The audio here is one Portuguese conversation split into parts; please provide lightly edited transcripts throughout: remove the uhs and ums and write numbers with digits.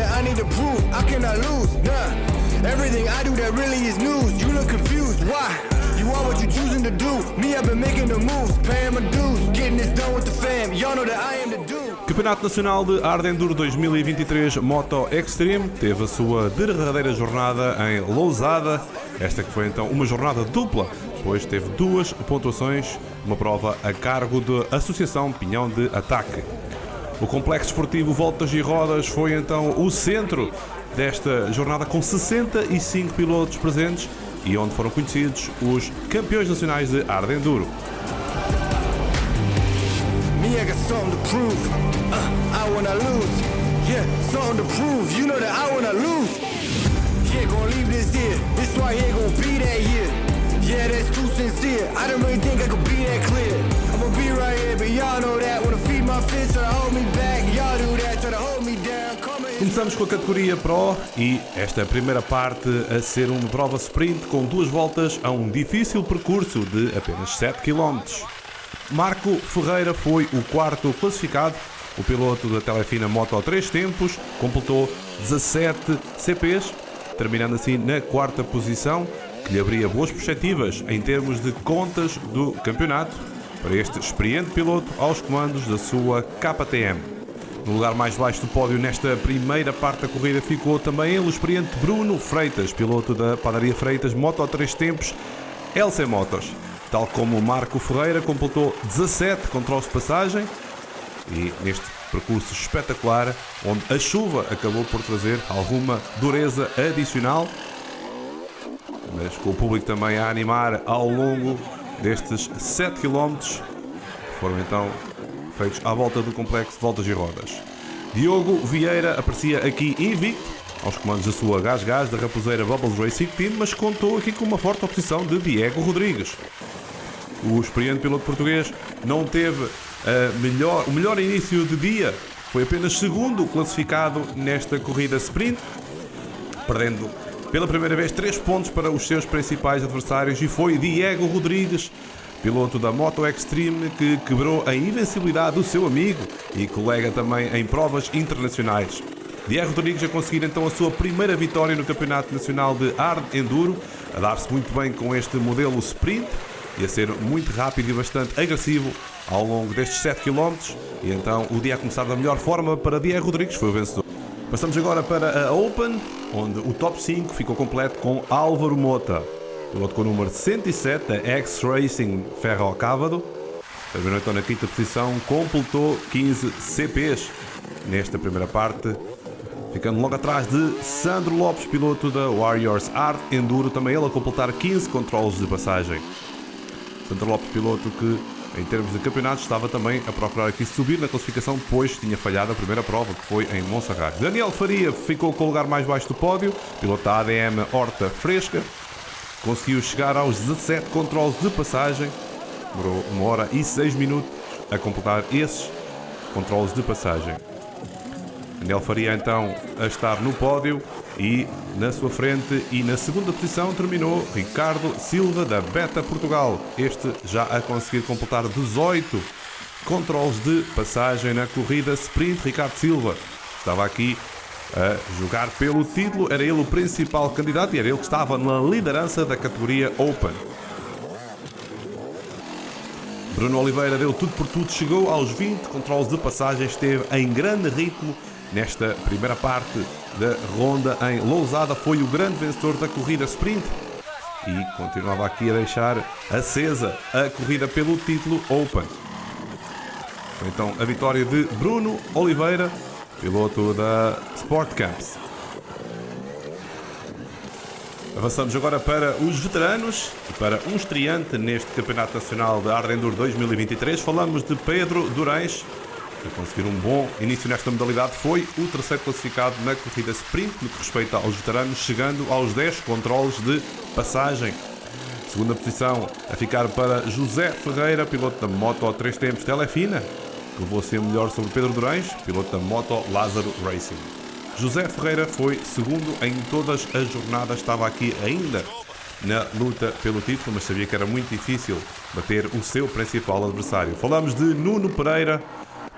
that I need to prove, I cannot lose, nah. Everything I do that really is news. You look confused, why? You are what you choosing to do. Me, I've been making the moves, paying my dues, getting this done with the fam. Y'all know that I am the dude. Campeonato Nacional de Hard Enduro 2023 Moto Extreme teve a sua derradeira jornada em Lousada. Esta que foi então uma jornada dupla, pois teve duas pontuações, uma prova a cargo da Associação Pinhão de Ataque. O complexo esportivo Voltas e Rodas foi então o centro desta jornada, com 65 pilotos presentes e onde foram conhecidos os campeões nacionais de Hard Enduro. Me, I got something to prove. I wanna lose. Yeah, something to prove. You know that I wanna lose. Yeah, gonna leave this here. This right here gonna be that year. Yeah, that's too sincere. I don't really think I could be that clear. I'm gonna be right here, but y'all know that. Wanna feed my fists, try to hold me back. Y'all do that, try to hold me down. Começamos com a categoria Pro e esta primeira parte a ser uma prova sprint com duas voltas a um difícil percurso de apenas 7 km. Marco Ferreira foi o quarto classificado. O piloto da Telefina Moto 3 tempos completou 17 CPs, terminando assim na quarta posição, que lhe abria boas perspectivas em termos de contas do campeonato para este experiente piloto aos comandos da sua KTM. No lugar mais baixo do pódio nesta primeira parte da corrida ficou também ele, o experiente Bruno Freitas, piloto da Padaria Freitas Moto 3 tempos LC Motos. Tal como Marco Ferreira, completou 17 controles de passagem e neste percurso espetacular, onde a chuva acabou por trazer alguma dureza adicional, mas com o público também a animar ao longo destes 7 km, foram então feitos à volta do complexo de Voltas e Rodas. Diogo Vieira aparecia aqui invicto aos comandos da sua Gás da Raposeira Bubbles Racing Team, mas contou aqui com uma forte oposição de Diego Rodrigues. O experiente piloto português não teve o melhor início de dia, foi apenas segundo classificado nesta corrida sprint, perdendo pela primeira vez 3 pontos para os seus principais adversários, e foi Diego Rodrigues, piloto da Moto Extreme, que quebrou a invencibilidade do seu amigo e colega também em provas internacionais. Diego Rodrigues a conseguir então a sua primeira vitória no Campeonato Nacional de Hard Enduro, a dar-se muito bem com este modelo sprint e a ser muito rápido e bastante agressivo ao longo destes 7 km, e então o dia a começar da melhor forma para Diego Rodrigues, foi o vencedor. Passamos agora para a Open, onde o top 5 ficou completo com Álvaro Mota, piloto com o número 107 da X-Racing Ferro-Cávado. Terminou então na quinta posição, completou 15 CPs nesta primeira parte, ficando logo atrás de Sandro Lopes, piloto da Warriors Hard Enduro, também ele a completar 15 controles de passagem. Sandro Lopes, piloto que em termos de campeonato estava também a procurar aqui subir na classificação, pois tinha falhado a primeira prova, que foi em Monserrate. Daniel Faria ficou com o lugar mais baixo do pódio, piloto da ADM Horta Fresca, conseguiu chegar aos 17 controles de passagem, demorou 1 hora e 6 minutos a completar esses controles de passagem. Daniel Faria então a estar no pódio, e na sua frente e na segunda posição terminou Ricardo Silva da Beta Portugal, este já a conseguir completar 18 controles de passagem na corrida sprint. Ricardo Silva estava aqui a jogar pelo título, era ele o principal candidato e era ele que estava na liderança da categoria Open. Bruno Oliveira deu tudo por tudo, chegou aos 20 controles de passagem, esteve em grande ritmo nesta primeira parte da ronda em Lousada, foi o grande vencedor da corrida sprint e continuava aqui a deixar acesa a corrida pelo título Open. Foi então a vitória de Bruno Oliveira, piloto da Sport Camps. Avançamos agora para os veteranos e para um estreante neste Campeonato Nacional de Hard Enduro 2023. Falamos de Pedro Durães, que a conseguir um bom início nesta modalidade foi o terceiro classificado na corrida sprint no que respeita aos veteranos, chegando aos 10 controles de passagem. Segunda posição a ficar para José Ferreira, piloto da Moto 3 tempos Telefina, que levou assim a melhor sobre Pedro Durães, piloto da Moto Lázaro Racing. José Ferreira foi segundo em todas as jornadas, estava aqui ainda na luta pelo título, mas sabia que era muito difícil bater o seu principal adversário. Falamos de Nuno Pereira,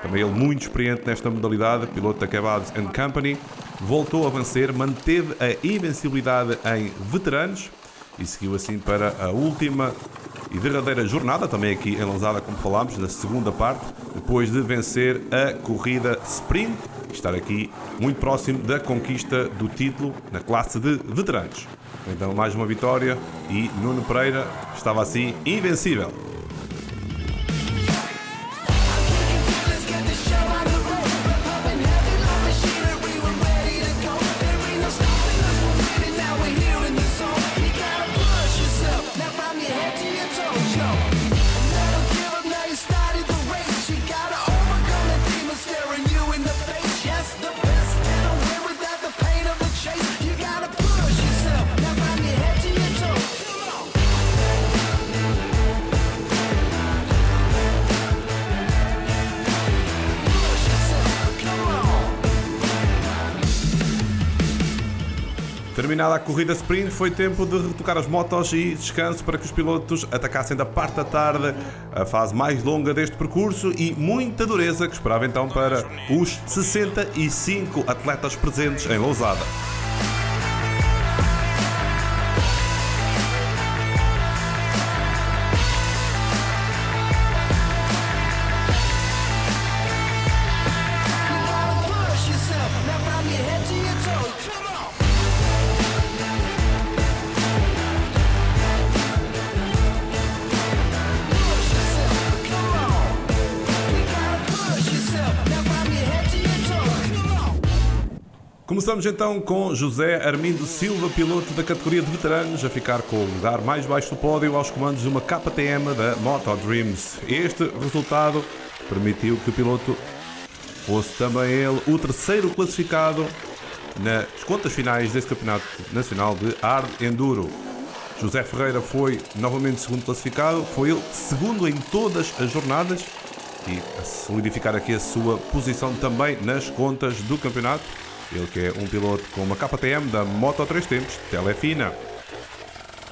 também ele muito experiente nesta modalidade, piloto da Kebads & Company, voltou a vencer, manteve a invencibilidade em veteranos e seguiu assim para a última e derradeira jornada, também aqui em Lousada, como falámos, na segunda parte, depois de vencer a corrida sprint e estar aqui muito próximo da conquista do título na classe de veteranos. Então mais uma vitória e Nuno Pereira estava assim invencível. Terminada a corrida sprint, foi tempo de retocar as motos e descanso para que os pilotos atacassem da parte da tarde a fase mais longa deste percurso e muita dureza que esperava então para os 65 atletas presentes em Lousada. Começamos então com José Armindo Silva, piloto da categoria de veteranos, a ficar com o lugar mais baixo do pódio aos comandos de uma KTM da Moto Dreams. Este resultado permitiu que o piloto fosse também ele o terceiro classificado nas contas finais deste Campeonato Nacional de Hard Enduro. José Ferreira foi novamente segundo classificado, foi ele segundo em todas as jornadas e a solidificar aqui a sua posição também nas contas do campeonato. Ele que é um piloto com uma KTM da Moto 3 Tempos, Telefina.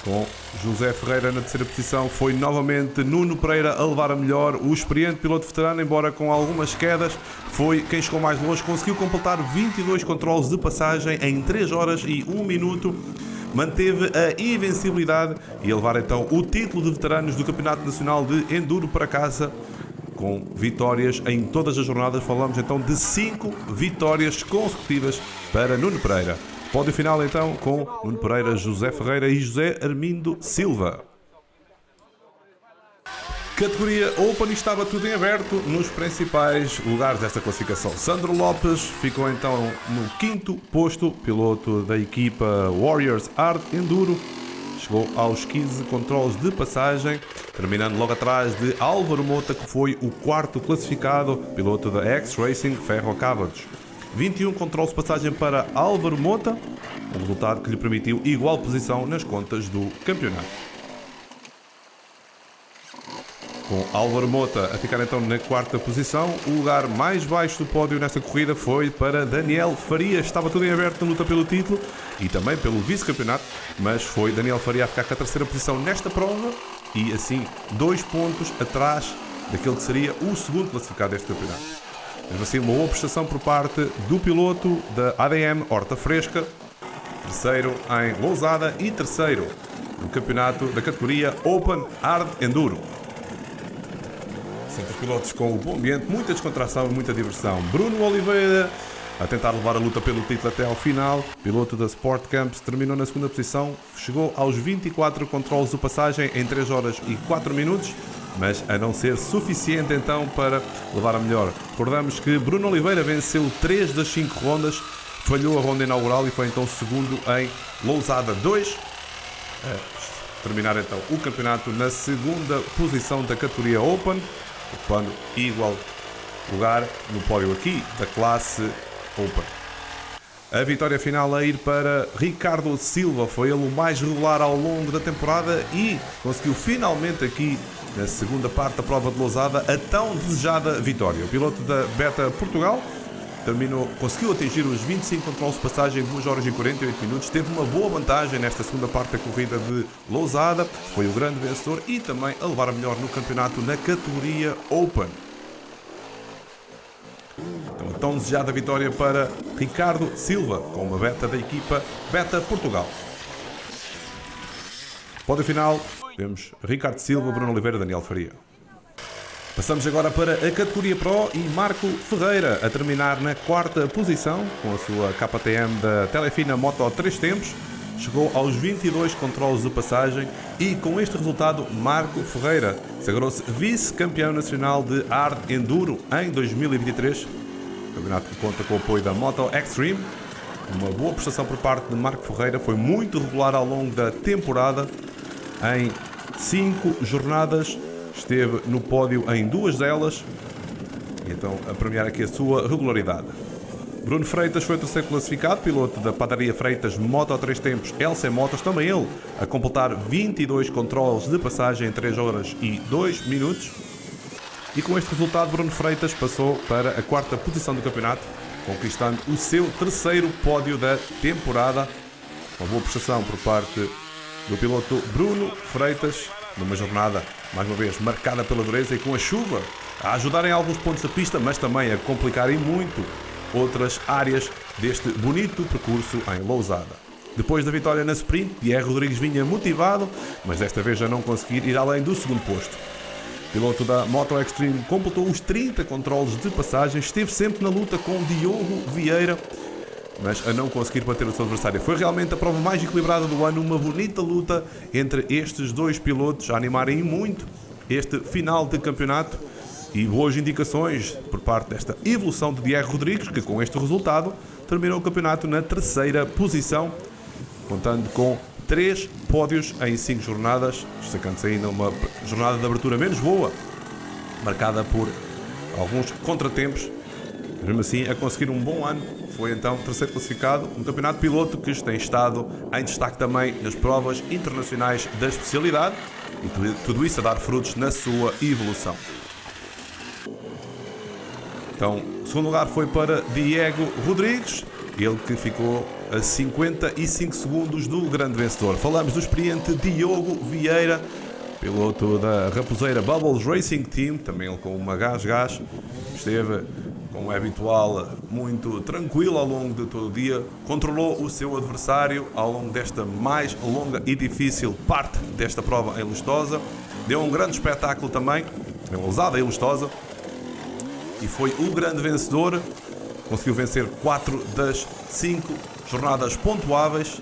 Com José Ferreira na terceira posição, foi novamente Nuno Pereira a levar a melhor. O experiente piloto veterano, embora com algumas quedas, foi quem chegou mais longe. Conseguiu completar 22 controles de passagem em 3 horas e 1 minuto. Manteve a invencibilidade e a levar então o título de veteranos do Campeonato Nacional de Enduro para casa, com vitórias em todas as jornadas. Falamos então de 5 vitórias consecutivas para Nuno Pereira. Pódio final então com Nuno Pereira, José Ferreira e José Armindo Silva. Categoria Open, estava tudo em aberto nos principais lugares desta classificação. Sandro Lopes ficou então no 5º posto, piloto da equipa Warriors Hard Enduro. Chegou aos 15 controles de passagem, terminando logo atrás de Álvaro Mota, que foi o 4º classificado, piloto da X-Racing Ferrocávados. 21 controles de passagem para Álvaro Mota, um resultado que lhe permitiu igual posição nas contas do campeonato. Com Álvaro Mota a ficar então na 4ª posição, o lugar mais baixo do pódio nesta corrida foi para Daniel Faria. Estava tudo em aberto na luta pelo título e também pelo vice-campeonato, mas foi Daniel Faria a ficar com a 3ª posição nesta prova e assim 2 pontos atrás daquele que seria o segundo classificado deste campeonato. Mesmo assim, uma boa prestação por parte do piloto da ADM Horta Fresca, terceiro em Lousada e terceiro no campeonato da categoria Open Hard Enduro. Sempre os pilotos com o bom ambiente, muita descontração e muita diversão. Bruno Oliveira a tentar levar a luta pelo título até ao final. Piloto da Sport Camps terminou na 2ª posição, chegou aos 24 controles de passagem em 3 horas e 4 minutos, mas a não ser suficiente então para levar a melhor. Recordamos que Bruno Oliveira venceu 3 das 5 rondas, falhou a ronda inaugural e foi então segundo em Lousada 2. Terminar então o campeonato na 2ª posição da categoria Open, ocupando igual lugar no pódio aqui da classe Open. A vitória final a ir para Ricardo Silva, foi ele o mais regular ao longo da temporada e conseguiu finalmente aqui na segunda parte da prova de Lousada a tão desejada vitória. O piloto da Beta Portugal conseguiu atingir os 25 controles de passagem em 2 horas e 48 minutos, teve uma boa vantagem nesta segunda parte da corrida de Lousada, foi o grande vencedor e também a levar a melhor no campeonato na categoria Open. Então, a tão desejada vitória para Ricardo Silva, com uma beta da equipa Beta Portugal. Pódio final, temos Ricardo Silva, Bruno Oliveira e Daniel Faria. Passamos agora para a categoria Pro e Marco Ferreira a terminar na 4ª posição com a sua KTM da Telefina Moto 3 tempos. Chegou aos 22 controles de passagem e com este resultado Marco Ferreira sagrou-se vice-campeão nacional de Hard Enduro em 2023. O campeonato que conta com o apoio da Moto Extreme. Uma boa prestação por parte de Marco Ferreira, foi muito regular ao longo da temporada. Em 5 jornadas esteve no pódio em 2 delas, então a premiar aqui a sua regularidade. Bruno Freitas foi o terceiro classificado, piloto da Padaria Freitas Moto 3 tempos LC Motos, também ele a completar 22 controles de passagem em 3 horas e 2 minutos. E com este resultado Bruno Freitas passou para a 4ª posição do campeonato, conquistando o seu terceiro pódio da temporada. Uma boa prestação por parte do piloto Bruno Freitas, numa jornada, mais uma vez, marcada pela dureza e com a chuva a ajudar em alguns pontos da pista, mas também a complicar em muito outras áreas deste bonito percurso em Lousada. Depois da vitória na sprint, Diego Rodrigues vinha motivado, mas desta vez já não conseguir ir além do segundo posto. O piloto da Moto Extreme completou os 30 controles de passagem, esteve sempre na luta com Diogo Vieira, mas a não conseguir bater o seu adversário. Foi realmente a prova mais equilibrada do ano, uma bonita luta entre estes dois pilotos a animarem muito este final de campeonato e boas indicações por parte desta evolução de Diego Rodrigues, que com este resultado terminou o campeonato na 3ª posição, contando com 3 pódios em 5 jornadas, destacando-se ainda uma jornada de abertura menos boa, marcada por alguns contratempos. Mesmo assim, a conseguir um bom ano, foi então terceiro classificado, um campeonato piloto que tem estado em destaque também nas provas internacionais da especialidade e tudo isso a dar frutos na sua evolução. Então, o segundo lugar foi para Diego Rodrigues, ele que ficou a 55 segundos do grande vencedor. Falamos do experiente Diogo Vieira, piloto da Raposeira Bubbles Racing Team, também ele com uma gás, esteve, como é habitual, muito tranquilo ao longo de todo o dia, controlou o seu adversário ao longo desta mais longa e difícil parte desta prova em Lustosa, deu um grande espetáculo também, em Lousada e Lustosa, e foi o grande vencedor, conseguiu vencer 4 das 5 jornadas pontuáveis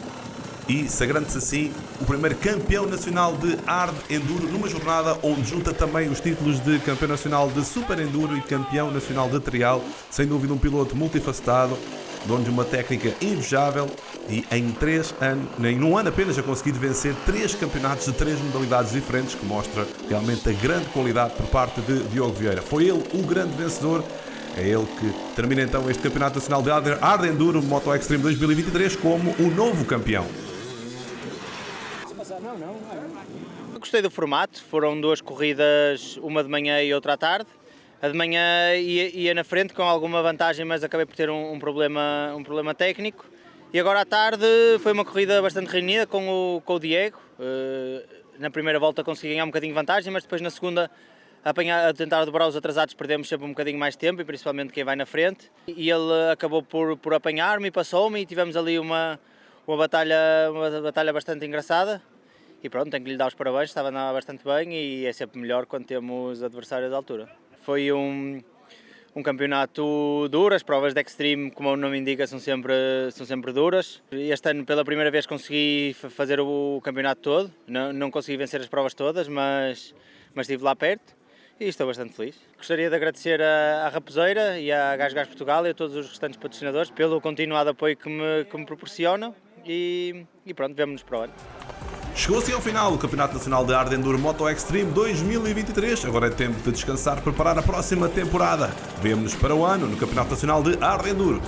e sagrando-se assim o primeiro campeão nacional de Hard Enduro numa jornada onde junta também os títulos de campeão nacional de Super Enduro e campeão nacional de trial, sem dúvida um piloto multifacetado, dono de uma técnica invejável e em um ano apenas já conseguido vencer 3 campeonatos de 3 modalidades diferentes, que mostra realmente a grande qualidade por parte de Diogo Vieira. Foi ele o grande vencedor, é ele que termina então este campeonato nacional de Hard Enduro Moto Extreme 2023 como o novo campeão. Gostei do formato, foram 2 corridas, uma de manhã e outra à tarde. A de manhã ia na frente com alguma vantagem, mas acabei por ter um problema técnico. E agora à tarde foi uma corrida bastante reunida com o Diego. Na primeira volta consegui ganhar um bocadinho de vantagem, mas depois na segunda, a tentar dobrar os atrasados, perdemos sempre um bocadinho mais tempo, e principalmente quem vai na frente. E ele acabou por apanhar-me e passou-me, e tivemos ali uma batalha bastante engraçada. E pronto, tenho que lhe dar os parabéns, estava a andar bastante bem e é sempre melhor quando temos adversários à altura. Foi um campeonato duro, as provas de Extreme, como o nome indica, são sempre duras. Este ano, pela primeira vez, consegui fazer o campeonato todo, não consegui vencer as provas todas, mas estive lá perto e estou bastante feliz. Gostaria de agradecer à Raposeira e à Gás Portugal e a todos os restantes patrocinadores pelo continuado apoio que me proporcionam e pronto, vemo-nos para o ano. Chegou-se ao final o Campeonato Nacional de Hard Enduro Moto Extreme 2023. Agora é tempo de descansar, preparar a próxima temporada. Vemo-nos para o ano no Campeonato Nacional de Hard Enduro.